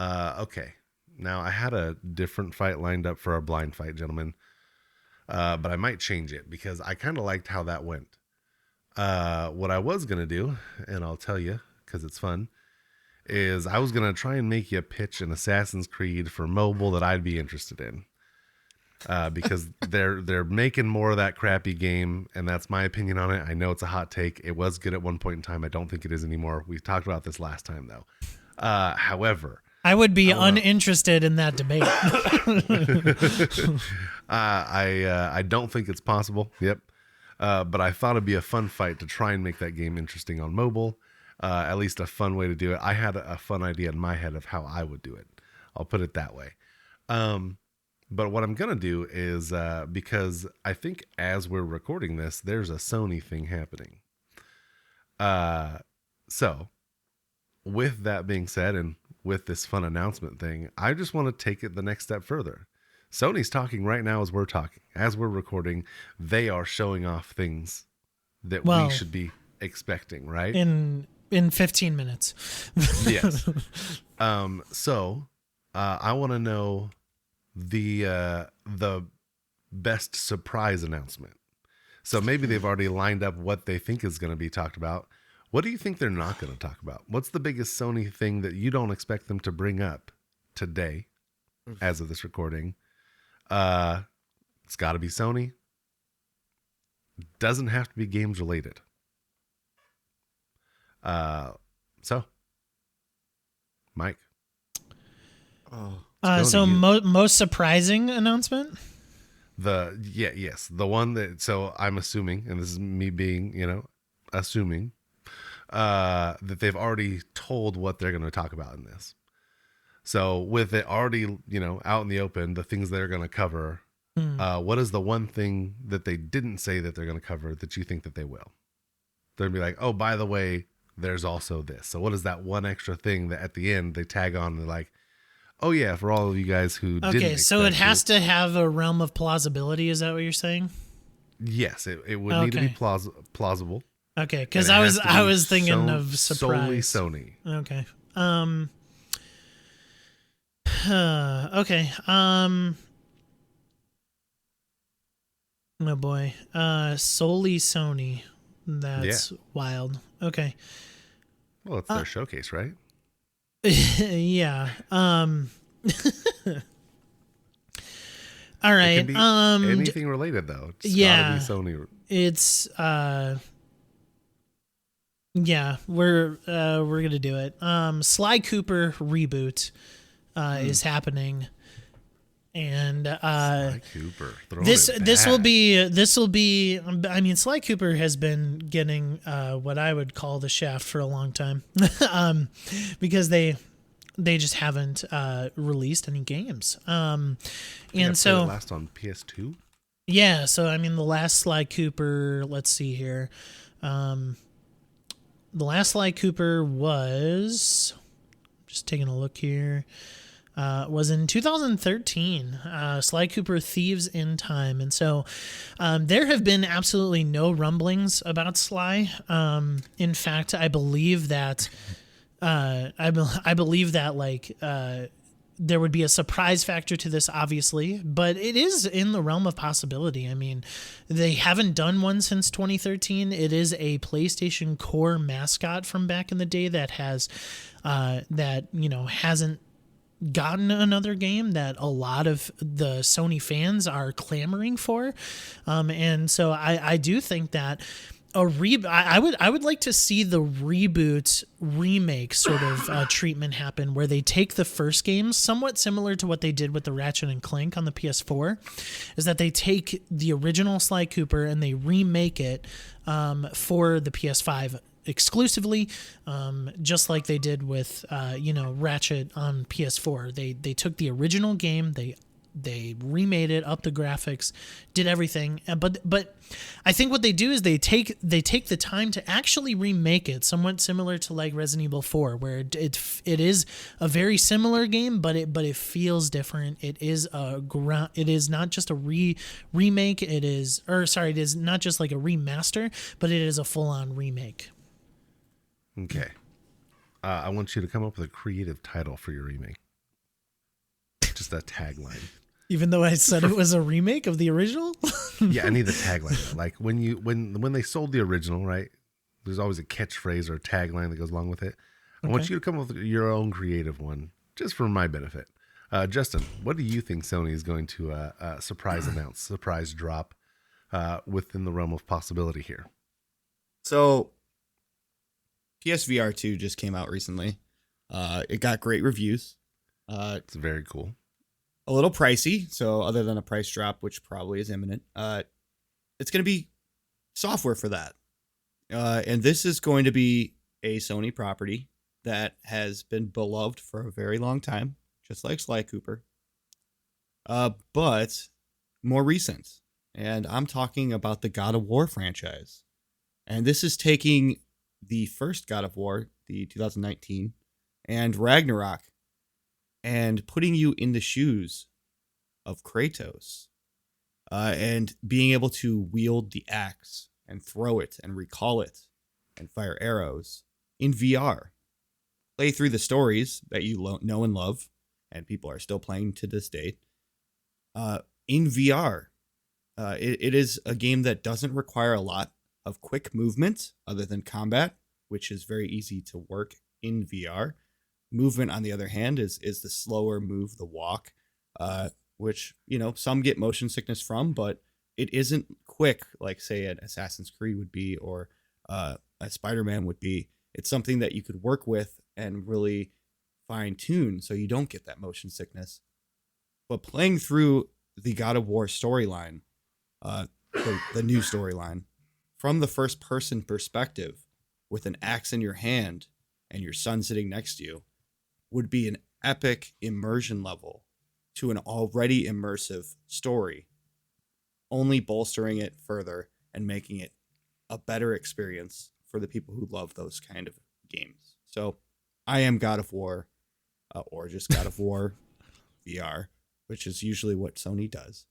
Okay. Now I had a different fight lined up for our blind fight, gentlemen. But I might change it because I kind of liked how that went. What I was gonna do, and I'll tell you because it's fun, is I was gonna try and make you pitch an Assassin's Creed for mobile that I'd be interested in. Because they're making more of that crappy game, and that's my opinion on it. I know it's a hot take. It was good at one point in time. I don't think it is anymore. We talked about this last time, though. However, I would be uninterested in that debate. I don't think it's possible. Yep. But I thought it'd be a fun fight to try and make that game interesting on mobile. At least a fun way to do it. I had a fun idea in my head of how I would do it. I'll put it that way. But what I'm going to do is, because I think as we're recording this, there's a Sony thing happening. So with that being said, and with this fun announcement thing, I just want to take it the next step further. Sony's talking right now as we're talking. As we're recording, they are showing off things that we should be expecting, right? In 15 minutes. Yes. So I want to know the best surprise announcement. So maybe they've already lined up what they think is going to be talked about. What do you think they're not going to talk about? What's the biggest Sony thing that you don't expect them to bring up today as of this recording? It's got to be Sony. Doesn't have to be games related. So Mike. So most surprising announcement? Yes. The one that, so I'm assuming, and this is me being, assuming, that they've already told what they're going to talk about in this. So with it already, out in the open, the things they're going to cover, what is the one thing that they didn't say that they're going to cover that you think that they will? They're going to be like, oh, by the way, there's also this. So what is that one extra thing that at the end they tag on and they're like, oh yeah, for all of you guys who didn't expect so it has to have a realm of plausibility. Is that what you're saying? Yes, it would need to be plausible. Okay, because I was thinking of surprise. Solely Sony. Okay. Okay. Oh boy. Solely Sony. That's wild. Okay. Well, it's their showcase, right? Yeah. All right. It can be anything related though. It's gotta be Sony. It's yeah, we're gonna do it. Sly Cooper reboot is happening. And Sly Cooper. This will be I mean, Sly Cooper has been getting what I would call the shaft for a long time. Because they just haven't released any games. And so last on PS2? Yeah, so I mean the last Sly Cooper, let's see here. The last Sly Cooper was, just taking a look here, was in 2013, Sly Cooper Thieves in Time. And so there have been absolutely no rumblings about Sly. In fact, I believe that there would be a surprise factor to this, obviously, but it is in the realm of possibility. I mean, they haven't done one since 2013. It is a PlayStation Core mascot from back in the day that has, hasn't gotten another game that a lot of the Sony fans are clamoring for. And so I do think that I would like to see the reboot remake sort of treatment happen, where they take the first games, somewhat similar to what they did with the Ratchet and Clank on the PS4, is that they take the original Sly Cooper and they remake it for the PS5 exclusively, just like they did with Ratchet on PS4. They took the original game, they remade it, up the graphics, did everything, but I think what they do is they take the time to actually remake it, somewhat similar to like Resident Evil 4, where it is a very similar game, but it feels different. It is not just a remake. It is not just like a remaster, but it is a full-on remake. Okay. I want you to come up with a creative title for your remake. just a tagline. Even though I said it was a remake of the original. Yeah, I need the tagline. Like when they sold the original, right? There's always a catchphrase or a tagline that goes along with it. I want you to come up with your own creative one, just for my benefit. Justin, what do you think Sony is going to surprise announce, surprise drop within the realm of possibility here? So, PSVR 2 just came out recently. It got great reviews. It's very cool. A little pricey, so other than a price drop, which probably is imminent, it's going to be software for that. And this is going to be a Sony property that has been beloved for a very long time, just like Sly Cooper, but more recent. And I'm talking about the God of War franchise. And this is taking the first God of War, the 2019, and Ragnarok, and putting you in the shoes of Kratos, and being able to wield the axe and throw it and recall it and fire arrows in VR. Play through the stories that you know and love, and people are still playing to this date, in VR. It is a game that doesn't require a lot of quick movement other than combat, which is very easy to work in VR. Movement, on the other hand, is the slower move, the walk, which, some get motion sickness from, but it isn't quick like, say, an Assassin's Creed would be, or a Spider-Man would be. It's something that you could work with and really fine-tune so you don't get that motion sickness. But playing through the God of War storyline, the new storyline, from the first-person perspective, with an axe in your hand and your son sitting next to you, would be an epic immersion level to an already immersive story, only bolstering it further and making it a better experience for the people who love those kind of games. So I am God of War, or just God of War VR, which is usually what Sony does,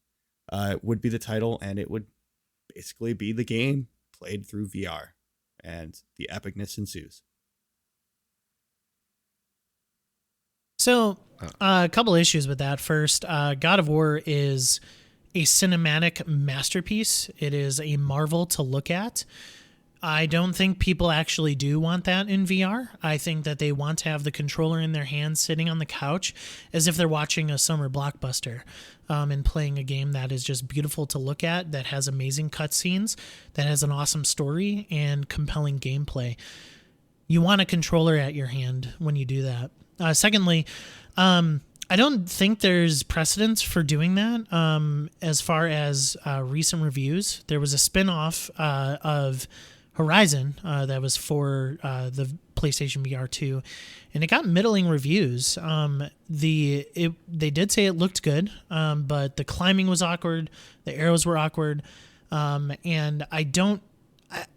would be the title, and it would basically be the game played through VR, and the epicness ensues. So, a couple issues with that. First, God of War is a cinematic masterpiece. It is a marvel to look at. I don't think people actually do want that in VR. I think that they want to have the controller in their hands sitting on the couch as if they're watching a summer blockbuster, and playing a game that is just beautiful to look at, that has amazing cutscenes, that has an awesome story and compelling gameplay. You want a controller at your hand when you do that. Secondly, I don't think there's precedence for doing that. As far as recent reviews, there was a spin-off of Horizon that was for the PlayStation VR 2, and it got middling reviews. They did say it looked good, but the climbing was awkward, the arrows were awkward, and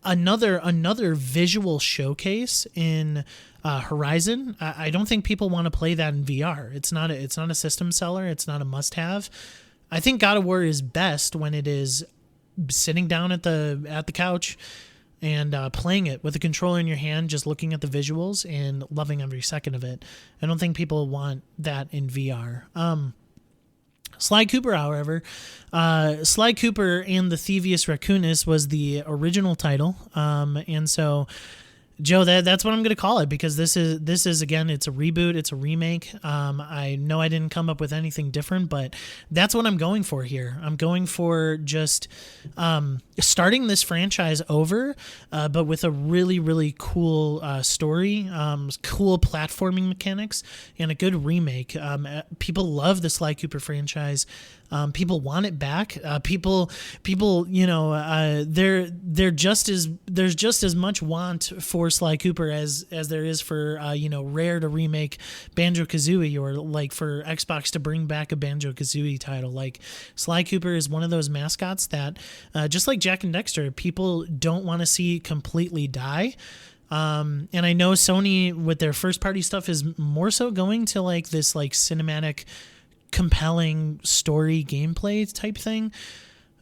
another visual showcase in Horizon. I don't think people want to play that in VR. It's not a system seller. It's not a must-have. I think God of War is best when it is sitting down at the couch and playing it with a controller in your hand, just looking at the visuals and loving every second of it. I don't think people want that in VR. Sly Cooper, however, Sly Cooper and the Thievius Raccoonus was the original title, and so, Joe, that's what I'm going to call it, because this is again, it's a reboot, it's a remake. I know I didn't come up with anything different, but that's what I'm going for here. I'm going for just starting this franchise over, but with a really, really cool story, cool platforming mechanics, and a good remake. People love the Sly Cooper franchise. People want it back. People, there's just as much want for Sly Cooper as there is for Rare to remake Banjo-Kazooie, or like for Xbox to bring back a Banjo-Kazooie title. Like, Sly Cooper is one of those mascots that, just like Jak and Dexter, people don't want to see completely die. And I know Sony with their first party stuff is more so going to like this like cinematic, compelling story gameplay type thing,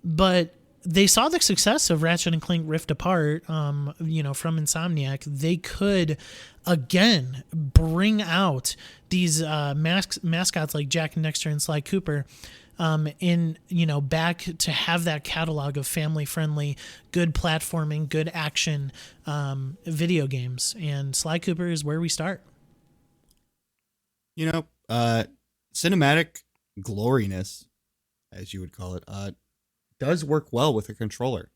but they saw the success of Ratchet and Clank Rift Apart, from Insomniac. They could again bring out these mascots like Jack and Dexter and Sly Cooper, back to have that catalog of family friendly, good platforming, good action video games. And Sly Cooper is where we start. Cinematic gloriness, as you would call it, does work well with a controller.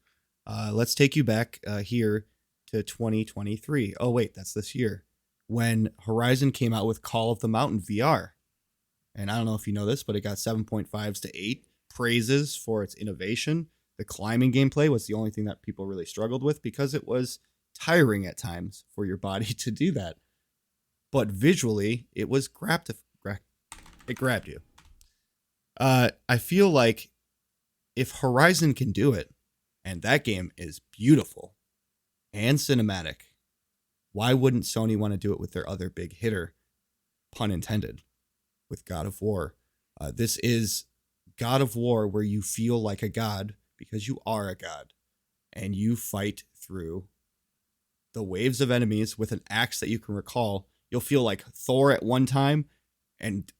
Let's take you back here to 2023. Oh, wait, that's this year, when Horizon came out with Call of the Mountain VR. And I don't know if you know this, but it got 7.5s to 8 praises for its innovation. The climbing gameplay was the only thing that people really struggled with because it was tiring at times for your body to do that. But visually, it was it grabbed you. I feel like if Horizon can do it, and that game is beautiful and cinematic, why wouldn't Sony want to do it with their other big hitter, pun intended, with God of War? This is God of War where you feel like a god because you are a god, and you fight through the waves of enemies with an axe that you can recall. You'll feel like Thor at one time and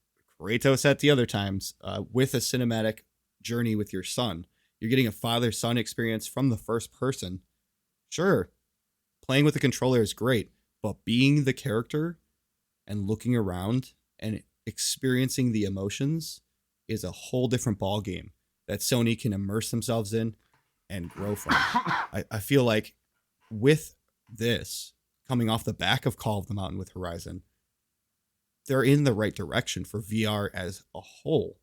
Kratos at the other times, with a cinematic journey with your son. You're getting a father-son experience from the first person. Sure, playing with a controller is great, but being the character and looking around and experiencing the emotions is a whole different ball game that Sony can immerse themselves in and grow from. I feel like with this, coming off the back of Call of the Mountain with Horizon, they're in the right direction for VR as a whole,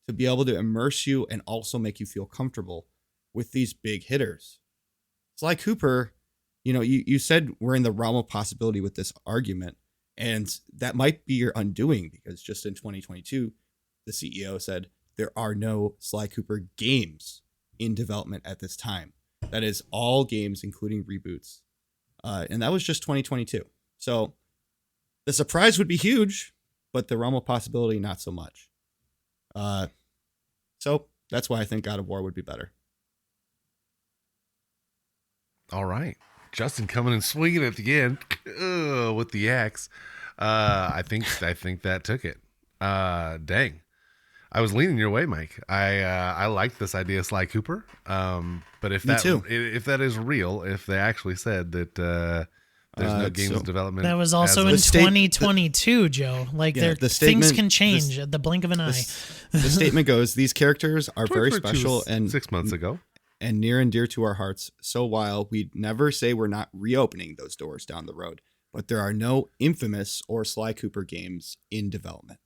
to be able to immerse you and also make you feel comfortable with these big hitters. Sly Cooper, you said we're in the realm of possibility with this argument, and that might be your undoing, because just in 2022, the CEO said there are no Sly Cooper games in development at this time. That is all games, including reboots. And that was just 2022. So the surprise would be huge, but the realm of possibility, not so much. So that's why I think God of War would be better. All right. Justin coming and swinging at the end with the axe. I think that took it. Dang. I was leaning your way, Mike. I liked this idea of Sly Cooper. But if that is real, if they actually said that there's no games development, that was also in 2022, Joe. Like things can change at the blink of an eye. The statement goes: these characters are very special and 6 months ago, and near and dear to our hearts. So while we'd never say we're not reopening those doors down the road, but there are no Infamous or Sly Cooper games in development.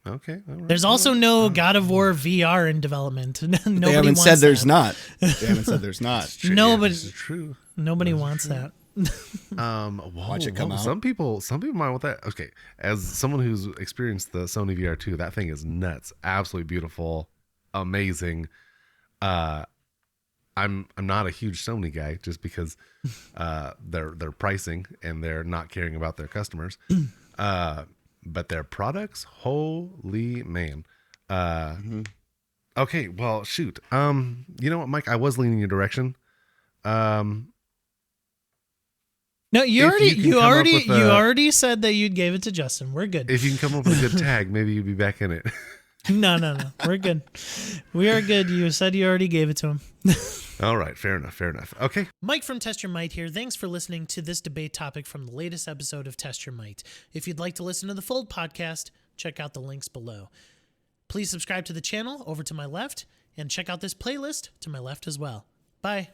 Okay. All right. There's also no God of War VR in development. They haven't said there's not. They haven't said there's not. Nobody. This is true. Nobody wants that. Watch it come out. Some people might want that. Okay, as someone who's experienced the Sony VR 2, that thing is nuts. Absolutely beautiful, amazing. I'm not a huge Sony guy just because their pricing and they're not caring about their customers. But their products, holy man. Okay, well, shoot. You know what, Mike? I was leaning your direction. No, you already said that you gave it to Justin. We're good. If you can come up with a good tag, maybe you'd be back in it. No. We're good. We are good. You said you already gave it to him. All right. Fair enough. Okay. Mike from Test Your Might here. Thanks for listening to this debate topic from the latest episode of Test Your Might. If you'd like to listen to the full podcast, check out the links below. Please subscribe to the channel over to my left and check out this playlist to my left as well. Bye.